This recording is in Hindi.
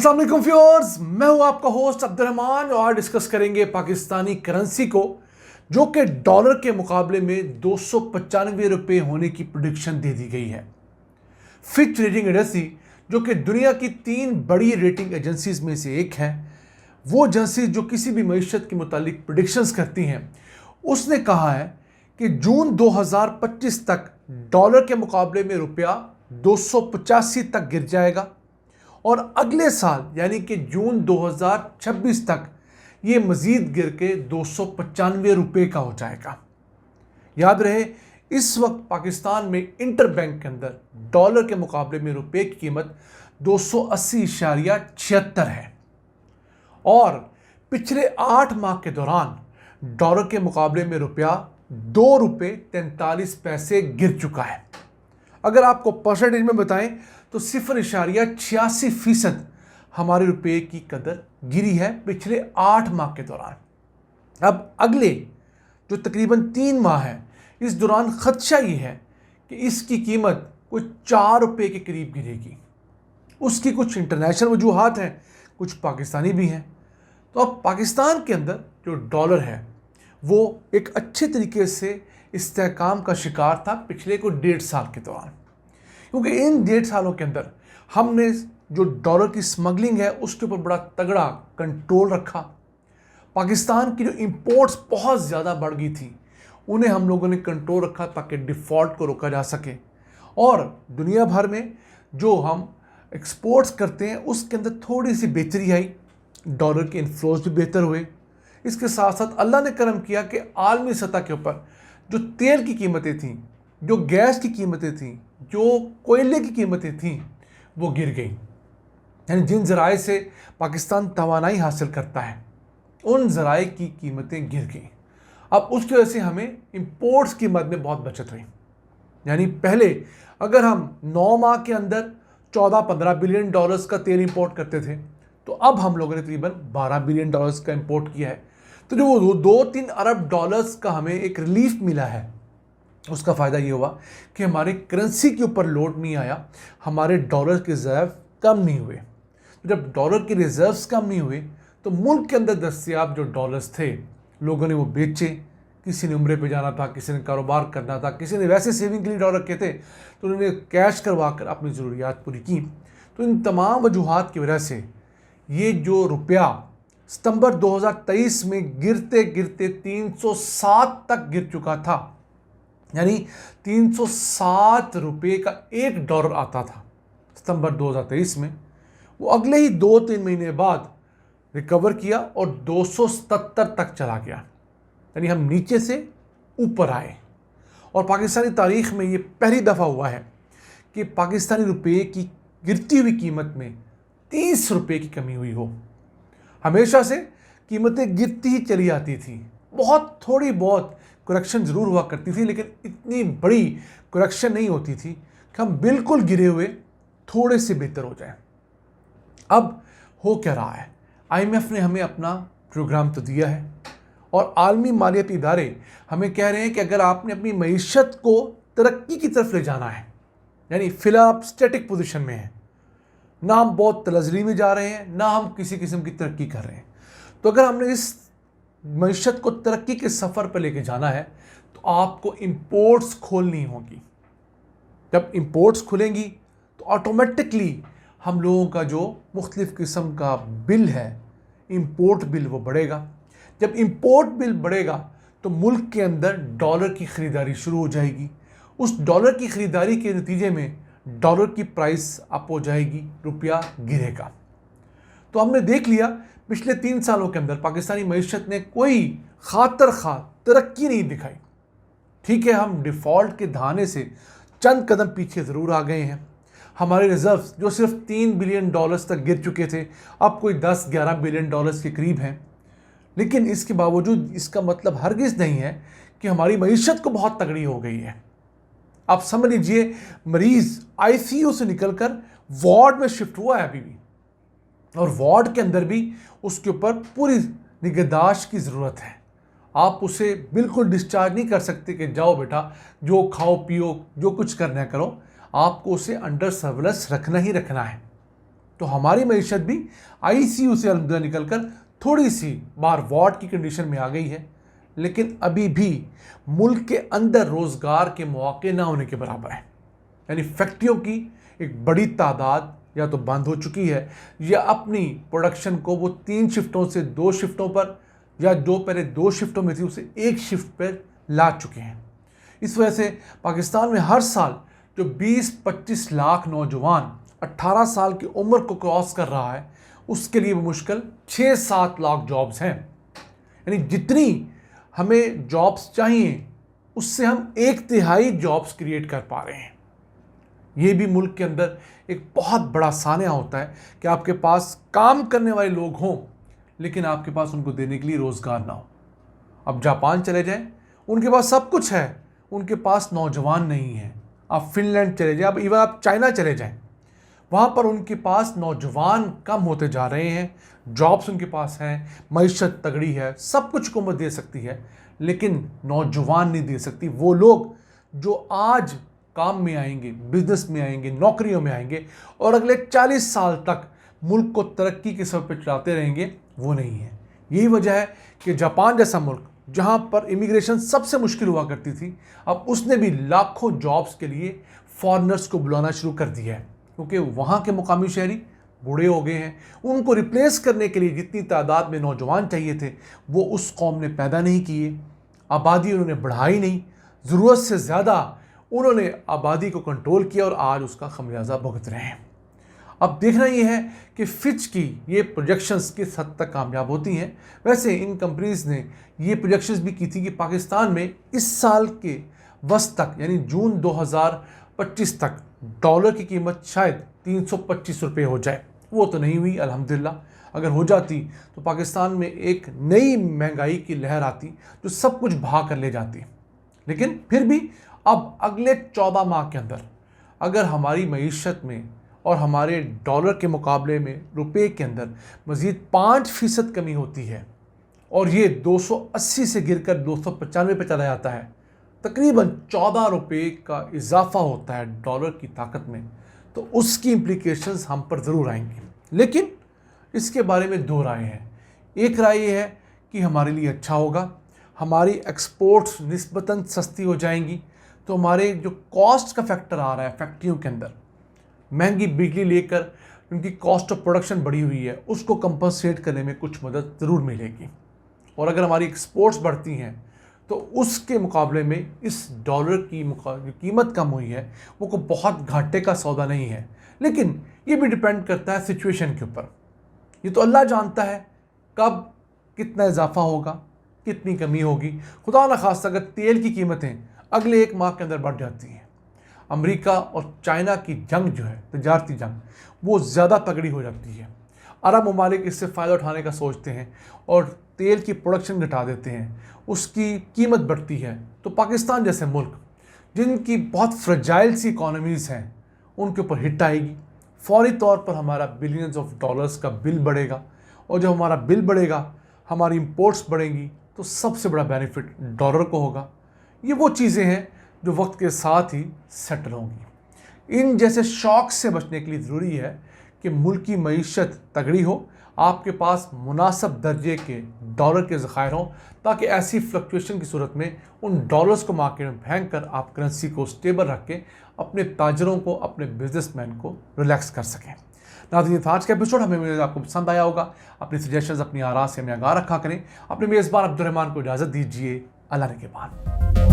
अस्सलाम वालेकुम व्यूअर्स, मैं हूं आपका होस्ट अब्दुल रहमान और डिस्कस करेंगे पाकिस्तानी करेंसी को जो कि डॉलर के मुकाबले में 295 रुपये होने की प्रेडिक्शन दे दी गई है। फिच रेटिंग एजेंसी जो कि दुनिया की 3 बड़ी रेटिंग एजेंसीज में से एक है, वो एजेंसी जो किसी भी मईशत के मुतालिक प्रेडिक्शंस करती हैं, उसने कहा है कि जून 2025 तक डॉलर के मुकाबले में रुपया 285 तक गिर जाएगा और अगले साल यानी कि जून 2026 तक ये मज़ीद गिर के 295 रुपये का हो जाएगा। याद रहे, इस वक्त पाकिस्तान में इंटर बैंक के अंदर डॉलर के मुकाबले में रुपये की कीमत 280.76 है और पिछले 8 माह के दौरान डॉलर के मुकाबले में रुपया 2 रुपये 43 पैसे गिर चुका है। अगर आपको परसेंटेज में बताएं तो 0.86% हमारे रुपये की कदर गिरी है पिछले 8 माह के दौरान। अब अगले जो तकरीबन 3 माह है, इस दौरान खदशा ये है कि इसकी कीमत कुछ 4 रुपये के करीब गिरेगी। उसकी कुछ इंटरनेशनल वजूहात हैं, कुछ पाकिस्तानी भी हैं। तो अब पाकिस्तान के अंदर जो डॉलर है वो एक अच्छे तरीके से इस्तेहकाम का शिकार था पिछले को 1.5 साल के दौरान, क्योंकि इन 1.5 सालों के अंदर हमने जो डॉलर की स्मगलिंग है उसके ऊपर बड़ा तगड़ा कंट्रोल रखा। पाकिस्तान की जो इंपोर्ट्स बहुत ज़्यादा बढ़ गई थी, उन्हें हम लोगों ने कंट्रोल रखा ताकि डिफ़ॉल्ट को रोका जा सके। और दुनिया भर में जो हम एक्सपोर्ट्स करते हैं उसके अंदर थोड़ी सी बेहतरी आई, डॉलर के इन्फ्लोज भी बेहतर हुए। इसके साथ साथ अल्लाह ने करम किया कि आलमी सतह के ऊपर जो तेल की कीमतें थीं, जो गैस की कीमतें थीं, जो कोयले की कीमतें थीं, वो गिर गई। यानी जिन ज़राए से पाकिस्तान तवानाई हासिल करता है, उन ज़राए की कीमतें गिर गई। अब उसकी वजह से हमें इंपोर्ट्स की मद में बहुत बचत हुई। यानी पहले अगर हम 9 माह के अंदर 14-15 बिलियन डॉलर्स का तेल इंपोर्ट करते थे, तो अब हम लोगों ने तकरीबन 12 बिलियन डॉलर्स का इंपोर्ट किया है। तो जो वो 2-3 अरब डॉलर्स का हमें एक रिलीफ मिला है, उसका फ़ायदा ये हुआ कि हमारे करेंसी के ऊपर लोड नहीं आया, हमारे डॉलर के रिज़र्व कम नहीं हुए। तो जब डॉलर के रिज़र्व्स कम नहीं हुए तो मुल्क के अंदर दस्तयाब जो डॉलर्स थे, लोगों ने वो बेचे। किसी ने उम्रे पे जाना था, किसी ने कारोबार करना था, किसी ने वैसे सेविंग के लिए डॉलर रखे थे, तो उन्होंने कैश करवा कर अपनी ज़रूरियात पूरी की। तो इन तमाम वजूहात की वजह से ये जो रुपया सितंबर 2023 में गिरते गिरते 307 तक गिर चुका था। यानी 307 रुपये का $1 आता था सितंबर 2023 में, वो अगले ही 2-3 महीने बाद रिकवर किया और 277 तक चला गया। यानी हम नीचे से ऊपर आए। और पाकिस्तानी तारीख़ में ये पहली दफ़ा हुआ है कि पाकिस्तानी रुपये की गिरती हुई कीमत में 30 रुपये की कमी हुई हो। हमेशा से कीमतें गिरती ही चली आती थी, बहुत थोड़ी बहुत करेक्शन ज़रूर हुआ करती थी, लेकिन इतनी बड़ी करेक्शन नहीं होती थी कि हम बिल्कुल गिरे हुए थोड़े से बेहतर हो जाएं। अब हो क्या रहा है, IMF ने हमें अपना प्रोग्राम तो दिया है और आलमी मालियाती इदारे हमें कह रहे हैं कि अगर आपने अपनी मईशत को तरक्की की तरफ ले जाना है, यानी फ़िलहाल आप स्टैटिक पोजीशन में हैं, ना हम बहुत तलज़ली में जा रहे हैं, ना हम किसी किस्म की तरक्की कर रहे हैं, तो अगर हमने इस मईशत को तरक्की के सफ़र पर लेके जाना है तो आपको इंपोर्ट्स खोलनी होगी। जब इंपोर्ट्स खुलेंगी तो ऑटोमेटिकली हम लोगों का जो मुख्तलिफ़ किस्म का बिल है, इंपोर्ट बिल, वो बढ़ेगा। जब इंपोर्ट बिल बढ़ेगा तो मुल्क के अंदर डॉलर की ख़रीदारी शुरू हो जाएगी। उस डॉलर की ख़रीदारी के नतीजे में डॉलर की प्राइस अप हो जाएगी, रुपया गिरेगा। तो हमने देख लिया पिछले 3 सालों के अंदर पाकिस्तानी मईशत ने कोई खातर खा तरक्की नहीं दिखाई। ठीक है, हम डिफ़ॉल्ट के धाने से चंद कदम पीछे ज़रूर आ गए हैं। हमारे रिज़र्व्स जो सिर्फ 3 बिलियन डॉलर्स तक गिर चुके थे, अब कोई 10-11 बिलियन डॉलर्स के करीब हैं। लेकिन इसके बावजूद इसका मतलब हरगिज़ नहीं है कि हमारी मईशत को बहुत तगड़ी हो गई है। आप समझ लीजिए, मरीज़ ICU से निकलकर वार्ड में शिफ्ट हुआ है अभी भी, और वार्ड के अंदर भी उसके ऊपर पूरी निगहदाश्त की ज़रूरत है। आप उसे बिल्कुल डिस्चार्ज नहीं कर सकते कि जाओ बेटा जो खाओ पियो जो कुछ करना है करो, आपको उसे अंडर सर्विलेंस रखना ही रखना है, तो हमारी मईशत भी आईसीयू से अल्हम्दुलिल्लाह निकलकर थोड़ी सी बार वार्ड की कंडीशन में आ गई है, लेकिन अभी भी मुल्क के अंदर रोज़गार के मौके ना होने के बराबर है। यानी फैक्ट्रियों की एक बड़ी तादाद या तो बंद हो चुकी है या अपनी प्रोडक्शन को वो 3 शिफ्टों से 2 शिफ्टों पर, या जो पहले 2 शिफ्टों में थी उसे 1 शिफ्ट पर ला चुके हैं। इस वजह से पाकिस्तान में हर साल जो 20-25 लाख नौजवान 18 साल की उम्र को क्रॉस कर रहा है, उसके लिए मुश्किल 6-7 लाख जॉब्स हैं। यानी जितनी हमें जॉब्स चाहिए उससे हम 1/3 जॉब्स क्रिएट कर पा रहे हैं। ये भी मुल्क के अंदर एक बहुत बड़ा सान्या होता है कि आपके पास काम करने वाले लोग हों, लेकिन आपके पास उनको देने के लिए रोज़गार ना हो। अब जापान चले जाएं, उनके पास सब कुछ है, उनके पास नौजवान नहीं है। आप फिनलैंड चले जाएं, अब इवन आप चाइना चले जाएं, वहाँ पर उनके पास नौजवान कम होते जा रहे हैं। जॉब्स उनके पास हैं, मईशत तगड़ी है, सब कुछ हुकूमत दे सकती है, लेकिन नौजवान नहीं दे सकती। वो लोग जो आज काम में आएंगे, बिजनेस में आएंगे, नौकरियों में आएंगे और अगले 40 साल तक मुल्क को तरक्की के सर पर चलाते रहेंगे, वो नहीं है। यही वजह है कि जापान जैसा मुल्क, जहाँ पर इमिग्रेशन सबसे मुश्किल हुआ करती थी, अब उसने भी लाखों जॉब्स के लिए फॉरेनर्स को बुलाना शुरू कर दिया है, क्योंकि वहाँ के मुकामी शहरी बूढ़े हो गए हैं। उनको रिप्लेस करने के लिए जितनी तादाद में नौजवान चाहिए थे, वो उस कौम ने पैदा नहीं किए। आबादी उन्होंने बढ़ाई नहीं, ज़रूरत से ज़्यादा उन्होंने आबादी को कंट्रोल किया और आज उसका खमियाजा भुगत रहे हैं। अब देखना ये है कि फिच की ये प्रोजेक्शंस किस हद तक कामयाब होती हैं। वैसे इन कंपनीज़ ने ये प्रोजेक्शंस भी की थी कि पाकिस्तान में इस साल के वस्त तक, यानी जून 2025 तक डॉलर की कीमत शायद 325 रुपये हो जाए। वो तो नहीं हुई अल्हम्दुलिल्लाह। अगर हो जाती तो पाकिस्तान में एक नई महंगाई की लहर आती जो सब कुछ भाग कर ले जाती। लेकिन फिर भी अब अगले 14 माह के अंदर अगर हमारी मईशत में और हमारे डॉलर के मुकाबले में रुपए के अंदर मज़ीद 5% कमी होती है और ये 280 से गिरकर 295 पे चला जाता है, तकरीबन 14 रुपये का इजाफा होता है डॉलर की ताकत में, तो उसकी इम्प्लीकेशंस हम पर ज़रूर आएंगी। लेकिन इसके बारे में 2 राय हैं। एक राय ये है कि हमारे लिए अच्छा होगा, हमारी एक्सपोर्ट्स निस्बतन सस्ती हो जाएंगी, तो हमारे जो कॉस्ट का फैक्टर आ रहा है फैक्ट्रियों के अंदर, महंगी बिजली लेकर उनकी कॉस्ट ऑफ प्रोडक्शन बढ़ी हुई है, उसको कंपनसेट करने में कुछ मदद ज़रूर मिलेगी। और अगर हमारी एक्सपोर्ट्स बढ़ती हैं तो उसके मुकाबले में इस डॉलर की जो कीमत कम हुई है वो को बहुत घाटे का सौदा नहीं है। लेकिन ये भी डिपेंड करता है सिचुएशन के ऊपर। ये तो अल्लाह जानता है कब कितना इजाफा होगा, कितनी कमी होगी। खुदा न खास्ता अगर तेल की कीमतें अगले 1 माह के अंदर बढ़ जाती हैं, अमेरिका और चाइना की जंग जो है, तजारती जंग, वो ज़्यादा तगड़ी हो जाती है, अरब ममालिक इससे फ़ायदा उठाने का सोचते हैं और तेल की प्रोडक्शन घटा देते हैं, उसकी कीमत बढ़ती है, तो पाकिस्तान जैसे मुल्क जिनकी बहुत फ्रेजाइल सी इकॉनमीज़ हैं उनके ऊपर हिट आएगी। फौरी तौर पर हमारा बिलियंस ऑफ डॉलर्स का बिल बढ़ेगा और जब हमारा बिल बढ़ेगा, हमारी इंपोर्ट्स बढ़ेंगी, तो सबसे बड़ा बेनिफिट डॉलर को होगा। ये वो चीज़ें हैं जो वक्त के साथ ही सेटल होंगी। इन जैसे शॉक से बचने के लिए ज़रूरी है कि मुल्क की मईशत तगड़ी हो, आपके पास मुनासिब दर्जे के डॉलर के ज़खायर हों, ताकि ऐसी फ्लक्चुएशन की सूरत में उन डॉलर्स को मार्केट में फेंक कर आप करेंसी को स्टेबल रख के अपने ताजरों को, अपने बिजनेसमैन को रिलैक्स कर सकें। नाज़रीन, आज का एपिसोड हमें आपको पसंद आया होगा। अपनी सजेशंस, अपनी आरा से हमें आगाह रखा करें। अपने मेज़बान अब्दुल रहमान को इजाज़त दीजिए। अल्लाह ने के बाद।